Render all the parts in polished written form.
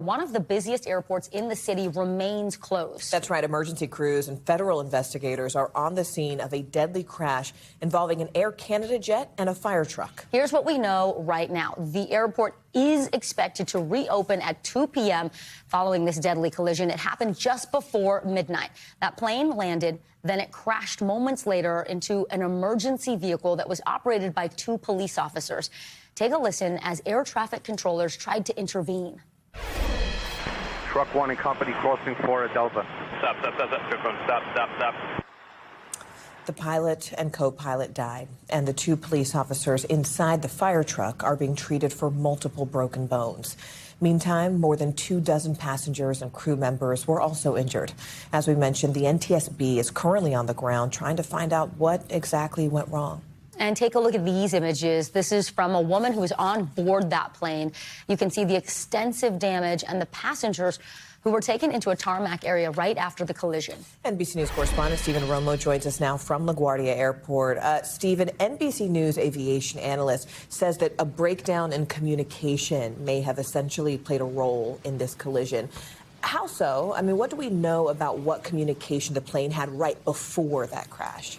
One of the busiest airports in the city remains closed. That's right. Emergency crews and federal investigators are on the scene of a deadly crash involving an Air Canada jet and a fire truck. Here's what we know right now. The airport is expected to reopen at 2 p.m. following this deadly collision. It happened just before midnight. That plane landed, then it crashed moments later into an emergency vehicle that was operated by 2 police officers. Take a listen as air traffic controllers tried to intervene. Truck 1 and company crossing Florida Delta. Stop. Stop. The pilot and co-pilot died, and the 2 police officers inside the fire truck are being treated for multiple broken bones. Meantime, more than 24 passengers and crew members were also injured. As we mentioned, the NTSB is currently on the ground trying to find out what exactly went wrong. And take a look at these images. This is from a woman who was on board that plane. You can see the extensive damage and the passengers who were taken into a tarmac area right after the collision. NBC News correspondent Steven Romo joins us now from LaGuardia Airport. Steven, NBC News aviation analyst says that a breakdown in communication may have essentially played a role in this collision. How so? I mean, what do we know about what communication the plane had right before that crash?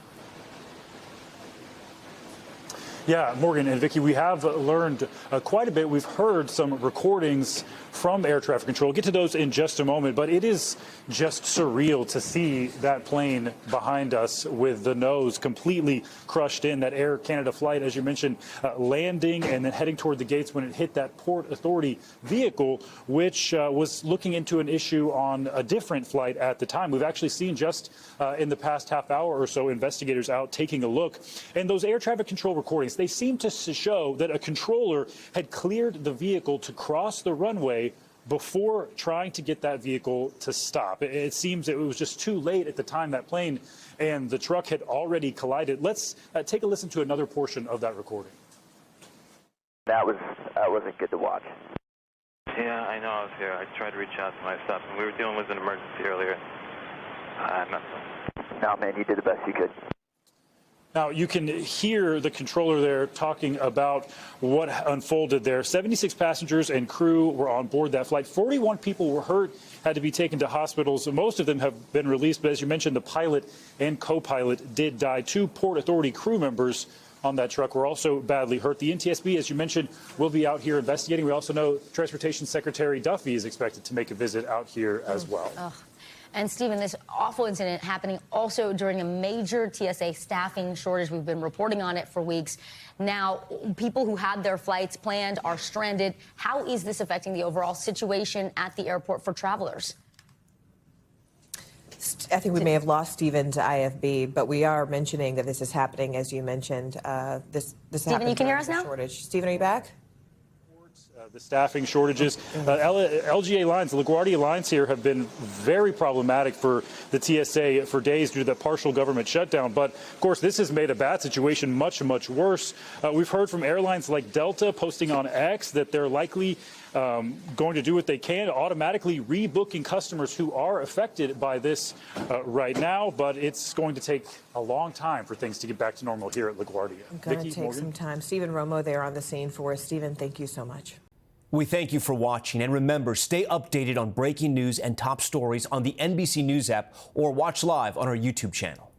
Yeah, Morgan and Vicki, we have learned quite a bit. We've heard some recordings from air traffic control. We'll get to those in just a moment, but it is just surreal to see that plane behind us with the nose completely crushed in. That Air Canada flight, as you mentioned, landing and then heading toward the gates when it hit that Port Authority vehicle, which was looking into an issue on a different flight at the time. We've actually seen just in the past half hour or so investigators out taking a look. And those air traffic control recordings, they seem to show that a controller had cleared the vehicle to cross the runway before trying to get that vehicle to stop. It seems it was just too late at the time that plane and the truck had already collided. Let's take a listen to another portion of that recording. That wasn't good to watch. Yeah, I know. I was here. I tried to reach out to my stuff, and we were dealing with an emergency earlier. No, man, you did the best you could. Now, you can hear the controller there talking about what unfolded there. 76 passengers and crew were on board that flight. 41 people were hurt, had to be taken to hospitals. Most of them have been released, but as you mentioned, the pilot and co-pilot did die. 2 Port Authority crew members on that truck were also badly hurt. The NTSB, as you mentioned, will be out here investigating. We also know Transportation Secretary Duffy is expected to make a visit out here as well. And, Stephen, this awful incident happening also during a major TSA staffing shortage. We've been reporting on it for weeks. Now, people who had their flights planned are stranded. How is this affecting the overall situation at the airport for travelers? I think we may have lost Stephen's IFB, but we are mentioning that this is happening, as you mentioned. This Stephen, you can hear us now? Shortage. Stephen, are you back? The staffing shortages. LGA lines, the LaGuardia lines here have been very problematic for the TSA for days due to the partial government shutdown. But, of course, this has made a bad situation much, much worse. We've heard from airlines like Delta posting on X that they're likely going to do what they can, automatically rebooking customers who are affected by this right now. But it's going to take a long time for things to get back to normal here at LaGuardia. It's going to take some time. Steven Romo there on the scene for us. Steven, thank you so much. We thank you for watching, and remember, stay updated on breaking news and top stories on the NBC News app or watch live on our YouTube channel.